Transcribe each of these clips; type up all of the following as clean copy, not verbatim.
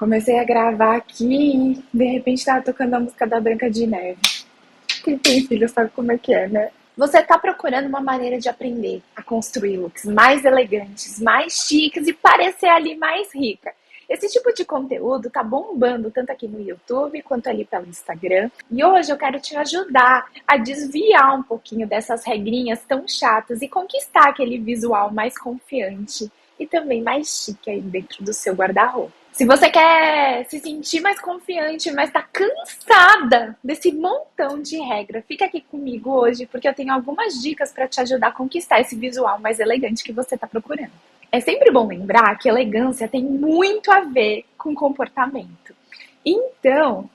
Comecei a gravar aqui e de repente tava tocando a música da Branca de Neve. Quem tem filho sabe como é que é, né? Você tá procurando uma maneira de aprender a construir looks mais elegantes, mais chiques e parecer ali mais rica. Esse tipo de conteúdo tá bombando tanto aqui no YouTube quanto ali pelo Instagram. E hoje eu quero te ajudar a desviar um pouquinho dessas regrinhas tão chatas e conquistar aquele visual mais confiante e também mais chique aí dentro do seu guarda-roupa. Se você quer se sentir mais confiante, mas tá cansada desse montão de regra, fica aqui comigo hoje, porque eu tenho algumas dicas para te ajudar a conquistar esse visual mais elegante que você tá procurando. É sempre bom lembrar que elegância tem muito a ver com comportamento. Então,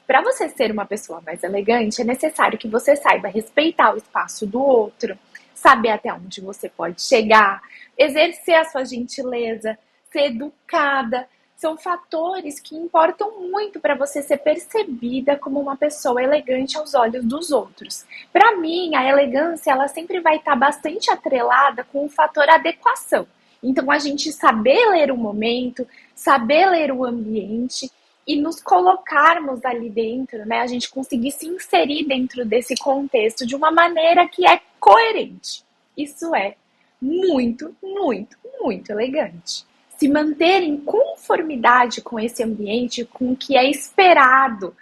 para você ser uma pessoa mais elegante, é necessário que você saiba respeitar o espaço do outro, saber até onde você pode chegar, exercer a sua gentileza, ser educada. São fatores que importam muito para você ser percebida como uma pessoa elegante aos olhos dos outros. Para mim, a elegância ela sempre vai estar bastante atrelada com o fator adequação. Então, a gente saber ler o momento, saber ler o ambiente e nos colocarmos ali dentro, né? A gente conseguir se inserir dentro desse contexto de uma maneira que é coerente. Isso é muito, muito, muito elegante. Se manter em conformidade com esse ambiente, com o que é esperado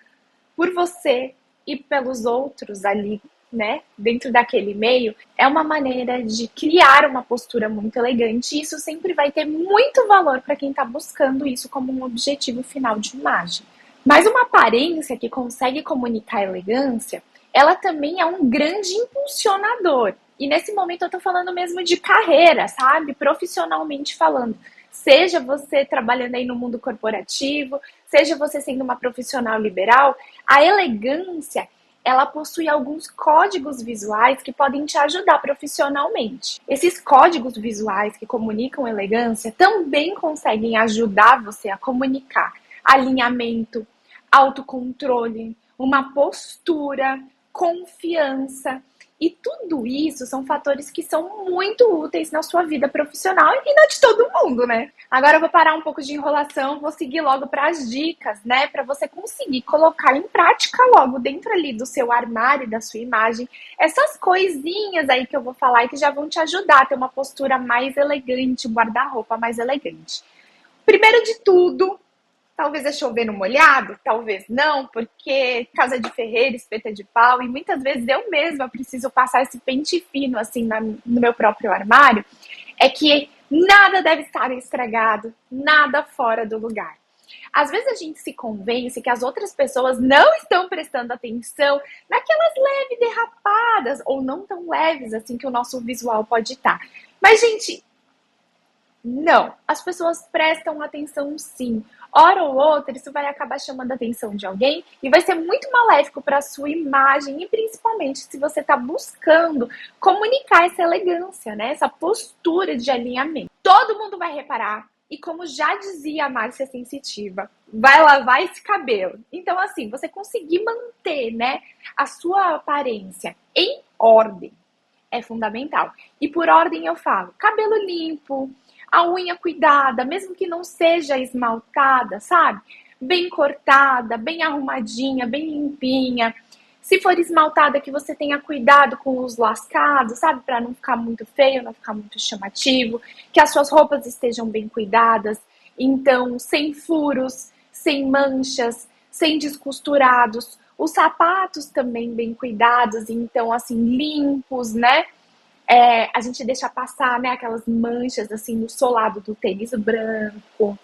por você e pelos outros ali, né, dentro daquele meio, é uma maneira de criar uma postura muito elegante e isso sempre vai ter muito valor para quem está buscando isso como um objetivo final de imagem. Mas uma aparência que consegue comunicar elegância, ela também é um grande impulsionador. E nesse momento eu tô falando mesmo de carreira, sabe? Profissionalmente falando. Seja você trabalhando aí no mundo corporativo, seja você sendo uma profissional liberal, a elegância, ela possui alguns códigos visuais que podem te ajudar profissionalmente. Esses códigos visuais que comunicam elegância também conseguem ajudar você a comunicar alinhamento, autocontrole, uma postura, confiança. E tudo isso são fatores que são muito úteis na sua vida profissional e na de todo mundo, né? Agora eu vou parar um pouco de enrolação, vou seguir logo para as dicas, né? Para você conseguir colocar em prática logo dentro ali do seu armário, da sua imagem, essas coisinhas aí que eu vou falar e que já vão te ajudar a ter uma postura mais elegante, um guarda-roupa mais elegante. Primeiro de tudo, talvez é chover no molhado, talvez não, porque casa de ferreiro, espeta de pau, e muitas vezes eu mesma preciso passar esse pente fino assim no meu próprio armário, é que nada deve estar estragado, nada fora do lugar. Às vezes a gente se convence que as outras pessoas não estão prestando atenção naquelas leves derrapadas, ou não tão leves assim que o nosso visual pode estar. Mas, gente, não, as pessoas prestam atenção sim. Hora ou outra, isso vai acabar chamando a atenção de alguém e vai ser muito maléfico para a sua imagem e principalmente se você está buscando comunicar essa elegância, né? Essa postura de alinhamento. Todo mundo vai reparar e como já dizia a Márcia Sensitiva, vai lavar esse cabelo. Então assim, você conseguir manter, né, a sua aparência em ordem é fundamental. E por ordem eu falo, cabelo limpo, a unha cuidada, mesmo que não seja esmaltada, sabe? Bem cortada, bem arrumadinha, bem limpinha. Se for esmaltada, que você tenha cuidado com os lascados, sabe? Para não ficar muito feio, não ficar muito chamativo. Que as suas roupas estejam bem cuidadas. Então, sem furos, sem manchas, sem descosturados. Os sapatos também bem cuidados, então, assim, limpos, né? A gente deixa passar, né, aquelas manchas assim no solado do tênis branco.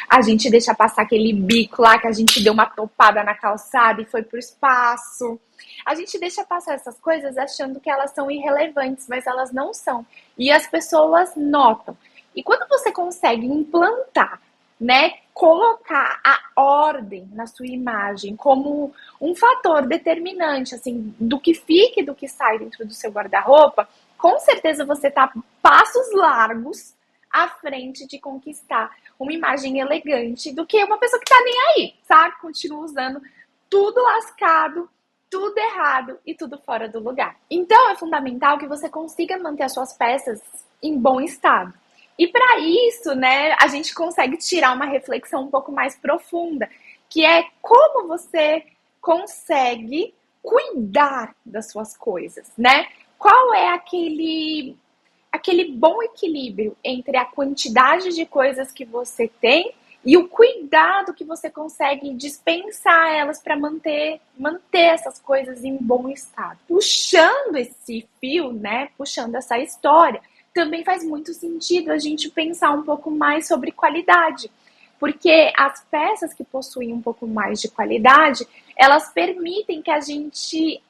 A gente deixa passar aquele bico lá que a gente deu uma topada na calçada e foi pro espaço. A gente deixa passar essas coisas achando que elas são irrelevantes, mas elas não são. E as pessoas notam. E quando você consegue implantar, né, colocar a ordem na sua imagem como um fator determinante, assim, do que fica e do que sai dentro do seu guarda-roupa, com certeza você está passos largos à frente de conquistar uma imagem elegante do que uma pessoa que tá nem aí, sabe? Continua usando tudo lascado, tudo errado e tudo fora do lugar. Então é fundamental que você consiga manter as suas peças em bom estado. E para isso, né, a gente consegue tirar uma reflexão um pouco mais profunda, que é como você consegue cuidar das suas coisas, né? Qual é aquele bom equilíbrio entre a quantidade de coisas que você tem e o cuidado que você consegue dispensar elas para manter essas coisas em bom estado. Puxando esse fio, né? Puxando essa história, também faz muito sentido a gente pensar um pouco mais sobre qualidade. Porque as peças que possuem um pouco mais de qualidade, elas permitem que a gente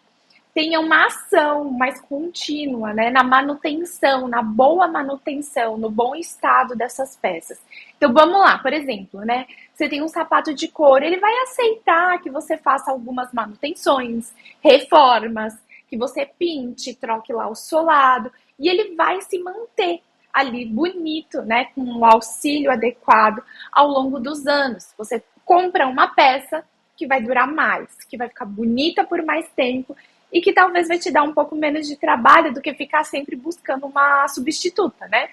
tenha uma ação mais contínua, né, na manutenção, na boa manutenção, no bom estado dessas peças. Então vamos lá, por exemplo, né, você tem um sapato de couro, ele vai aceitar que você faça algumas manutenções, reformas, que você pinte, troque lá o solado, e ele vai se manter ali bonito, né, com um auxílio adequado ao longo dos anos. Você compra uma peça que vai durar mais, que vai ficar bonita por mais tempo e que talvez vai te dar um pouco menos de trabalho do que ficar sempre buscando uma substituta, né?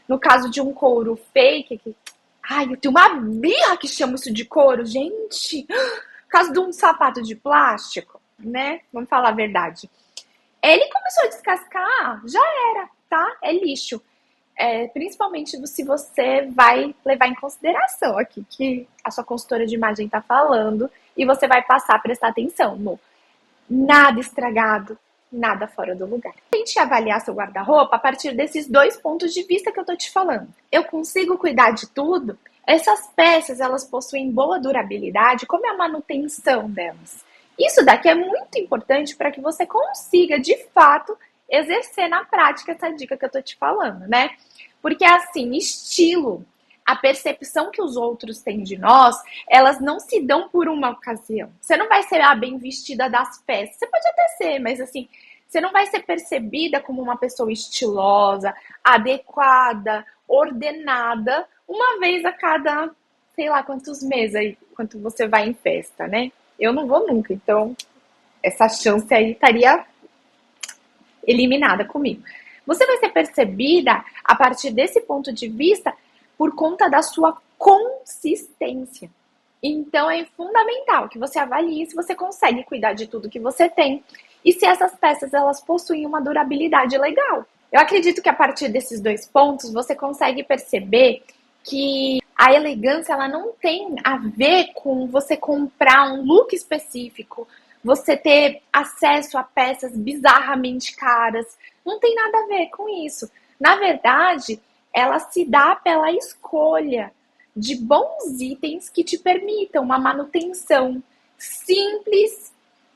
No caso de um couro fake, que... Ai, eu tenho uma birra que chama isso de couro, gente! No caso de um sapato de plástico, né? Vamos falar a verdade. Ele começou a descascar, já era, tá? É lixo. Principalmente se você vai levar em consideração aqui que a sua consultora de imagem tá falando e você vai passar a prestar atenção no nada estragado, nada fora do lugar. Tente avaliar seu guarda-roupa a partir desses dois pontos de vista que eu tô te falando. Eu consigo cuidar de tudo? Essas peças, elas possuem boa durabilidade? Como é a manutenção delas? Isso daqui é muito importante para que você consiga, de fato, exercer na prática essa dica que eu tô te falando, né? Porque, assim, estilo, a percepção que os outros têm de nós, elas não se dão por uma ocasião. Você não vai ser a bem vestida das festas. Você pode até ser, mas assim, você não vai ser percebida como uma pessoa estilosa, adequada, ordenada, uma vez a cada, sei lá, quantos meses aí, quanto você vai em festa, né? Eu não vou nunca, então essa chance aí estaria eliminada comigo. Você vai ser percebida a partir desse ponto de vista por conta da sua consistência. Então é fundamental que você avalie se você consegue cuidar de tudo que você tem e se essas peças elas possuem uma durabilidade legal. Eu acredito que a partir desses dois pontos você consegue perceber que a elegância ela não tem a ver com você comprar um look específico, você ter acesso a peças bizarramente caras. Não tem nada a ver com isso. Na verdade, ela se dá pela escolha de bons itens que te permitam uma manutenção simples,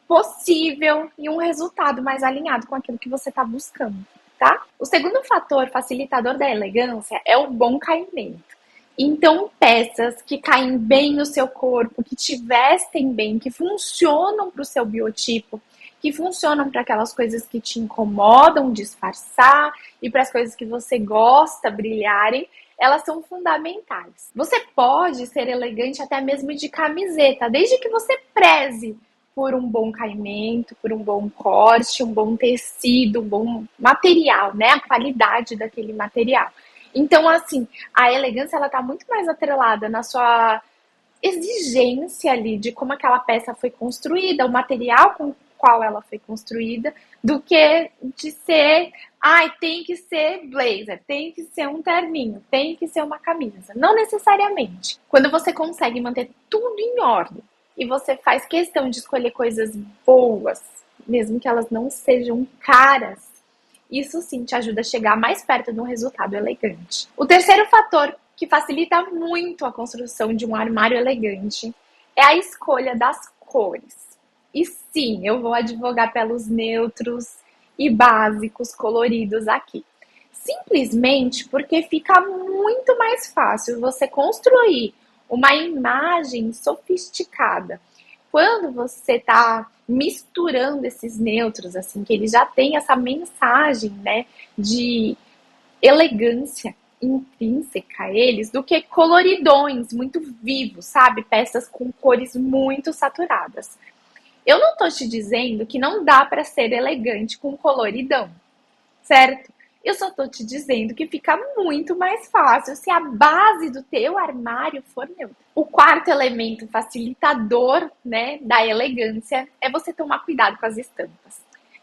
possível e um resultado mais alinhado com aquilo que você está buscando, tá? O segundo fator facilitador da elegância é o bom caimento. Então, peças que caem bem no seu corpo, que te vestem bem, que funcionam para o seu biotipo, que funcionam para aquelas coisas que te incomodam disfarçar e para as coisas que você gosta brilharem, elas são fundamentais. Você pode ser elegante até mesmo de camiseta, desde que você preze por um bom caimento, por um bom corte, um bom tecido, um bom material, né? A qualidade daquele material. Então, assim, a elegância ela tá muito mais atrelada na sua exigência ali de como aquela peça foi construída, o material com o qual ela foi construída, do que de ser, tem que ser blazer, tem que ser um terninho, tem que ser uma camisa. Não necessariamente. Quando você consegue manter tudo em ordem e você faz questão de escolher coisas boas, mesmo que elas não sejam caras, isso sim te ajuda a chegar mais perto de um resultado elegante. O terceiro fator que facilita muito a construção de um armário elegante é a escolha das cores. E sim, eu vou advogar pelos neutros e básicos coloridos aqui. Simplesmente porque fica muito mais fácil você construir uma imagem sofisticada quando você está misturando esses neutros, assim, que eles já têm essa mensagem, né, de elegância intrínseca a eles, do que coloridões muito vivos, sabe? Peças com cores muito saturadas. Eu não tô te dizendo que não dá para ser elegante com coloridão, certo? Eu só tô te dizendo que fica muito mais fácil se a base do teu armário for neutra. O quarto elemento facilitador, né, da elegância é você tomar cuidado com as estampas.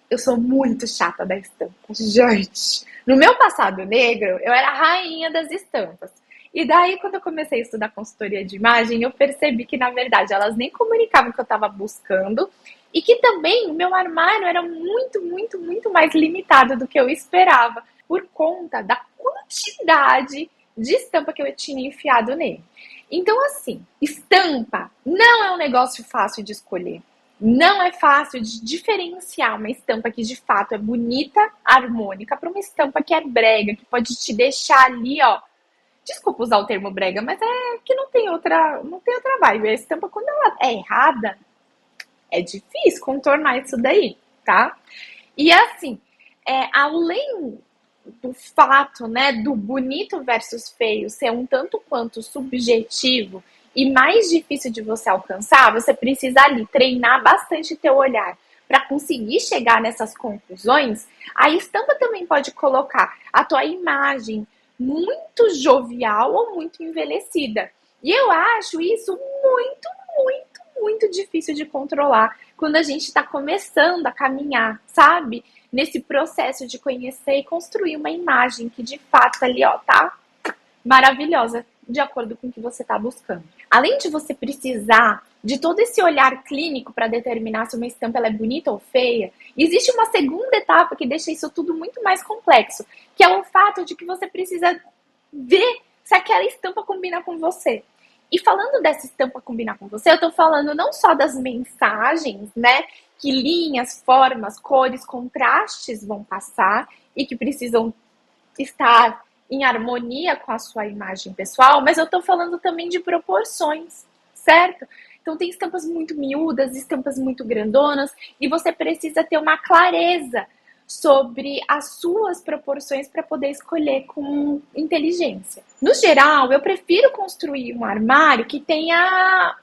Eu sou muito chata da estampa, gente. No meu passado negro, eu era a rainha das estampas. E daí, quando eu comecei a estudar consultoria de imagem, eu percebi que, na verdade, elas nem comunicavam o que eu estava buscando e que também o meu armário era muito, muito, muito mais limitado do que eu esperava por conta da quantidade de estampa que eu tinha enfiado nele. Então, assim, estampa não é um negócio fácil de escolher. Não é fácil de diferenciar uma estampa que de fato é bonita, harmônica, para uma estampa que é brega, que pode te deixar ali, ó. Desculpa usar o termo brega, mas é que não tem outra vibe. A estampa, quando ela é errada, é difícil contornar isso daí, tá? E assim, além do fato, né, do bonito versus feio ser um tanto quanto subjetivo e mais difícil de você alcançar, você precisa ali treinar bastante teu olhar para conseguir chegar nessas conclusões. A estampa também pode colocar a tua imagem muito jovial ou muito envelhecida. E eu acho isso muito, muito, muito difícil de controlar quando a gente está começando a caminhar, sabe? Nesse processo de conhecer e construir uma imagem que de fato ali, ó, tá maravilhosa, de acordo com o que você está buscando. Além de você precisar de todo esse olhar clínico para determinar se uma estampa ela é bonita ou feia, existe uma segunda etapa que deixa isso tudo muito mais complexo, que é o fato de que você precisa ver se aquela estampa combina com você. E falando dessa estampa combinar com você, eu tô falando não só das mensagens, né? Que linhas, formas, cores, contrastes vão passar e que precisam estar em harmonia com a sua imagem pessoal, mas eu tô falando também de proporções, certo? Então tem estampas muito miúdas, estampas muito grandonas, e você precisa ter uma clareza sobre as suas proporções para poder escolher com inteligência. No geral, eu prefiro construir um armário que tenha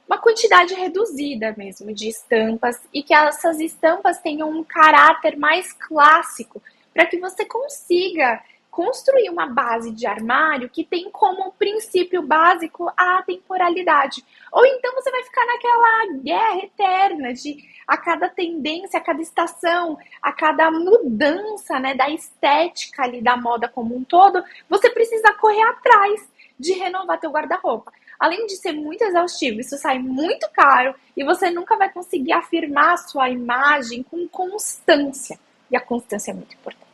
uma quantidade reduzida mesmo de estampas e que essas estampas tenham um caráter mais clássico para que você consiga construir uma base de armário que tem como princípio básico a temporalidade. Ou então você vai ficar naquela guerra eterna de a cada tendência, a cada estação, a cada mudança, né, da estética ali da moda como um todo, você precisa correr atrás de renovar teu guarda-roupa. Além de ser muito exaustivo, isso sai muito caro e você nunca vai conseguir afirmar a sua imagem com constância. E a constância é muito importante.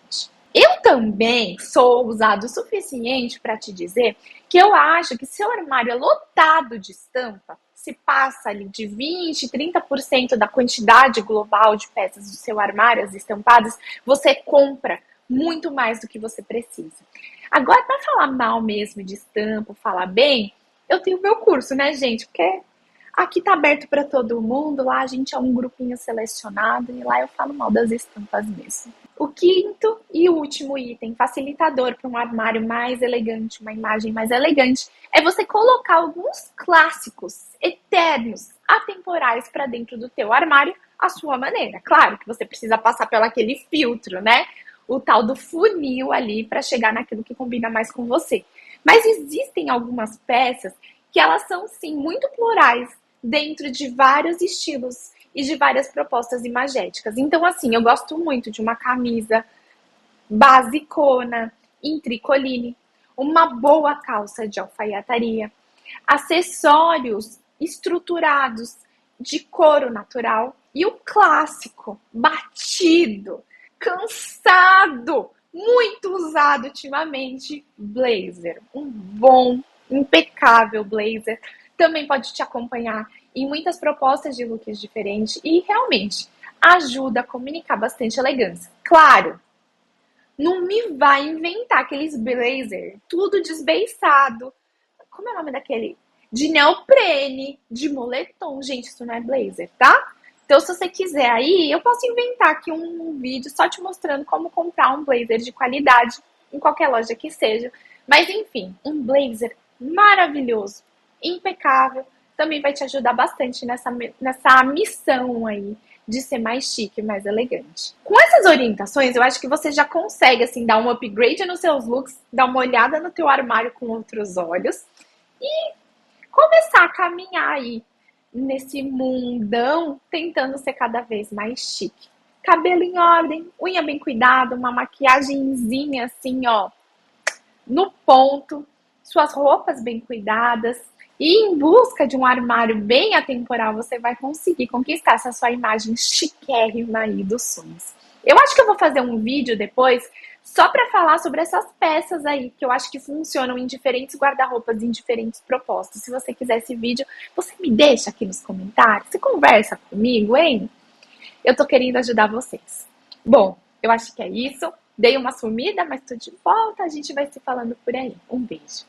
Eu também sou ousado o suficiente para te dizer que eu acho que seu armário é lotado de estampa, se passa ali de 20, 30% da quantidade global de peças do seu armário, as estampadas, você compra muito mais do que você precisa. Agora, para falar mal mesmo de estampa, falar bem, eu tenho meu curso, né, gente? Porque aqui tá aberto para todo mundo, lá a gente é um grupinho selecionado e lá eu falo mal das estampas mesmo. O quinto e último item facilitador para um armário mais elegante, uma imagem mais elegante, é você colocar alguns clássicos eternos, atemporais para dentro do teu armário à sua maneira. Claro que você precisa passar pelo aquele filtro, né? O tal do funil ali para chegar naquilo que combina mais com você. Mas existem algumas peças que elas são sim muito plurais dentro de vários estilos e de várias propostas imagéticas. Então, assim, eu gosto muito de uma camisa basicona, em tricoline, uma boa calça de alfaiataria, acessórios estruturados de couro natural e o clássico, batido, cansado, muito usado ultimamente, blazer. Um bom, impecável blazer também pode te acompanhar em muitas propostas de looks diferentes e realmente ajuda a comunicar bastante elegância. Claro, não me vai inventar aqueles blazer tudo desbeiçado. Como é o nome daquele? De neoprene, de moletom. Gente, isso não é blazer, tá? Então, se você quiser aí, eu posso inventar aqui um vídeo só te mostrando como comprar um blazer de qualidade em qualquer loja que seja. Mas, enfim, um blazer maravilhoso, impecável, também vai te ajudar bastante nessa missão aí de ser mais chique, mais elegante. Com essas orientações, eu acho que você já consegue, assim, dar um upgrade nos seus looks, dar uma olhada no teu armário com outros olhos e começar a caminhar aí nesse mundão, tentando ser cada vez mais chique. Cabelo em ordem, unha bem cuidada, uma maquiagenzinha assim, ó, no ponto, suas roupas bem cuidadas e em busca de um armário bem atemporal, você vai conseguir conquistar essa sua imagem chiquérrima aí dos sonhos. Eu acho que eu vou fazer um vídeo depois só para falar sobre essas peças aí, que eu acho que funcionam em diferentes guarda-roupas, em diferentes propostas. Se você quiser esse vídeo, você me deixa aqui nos comentários, você conversa comigo, hein? Eu tô querendo ajudar vocês. Bom, eu acho que é isso. Dei uma sumida, mas tô de volta. A gente vai se falando por aí. Um beijo.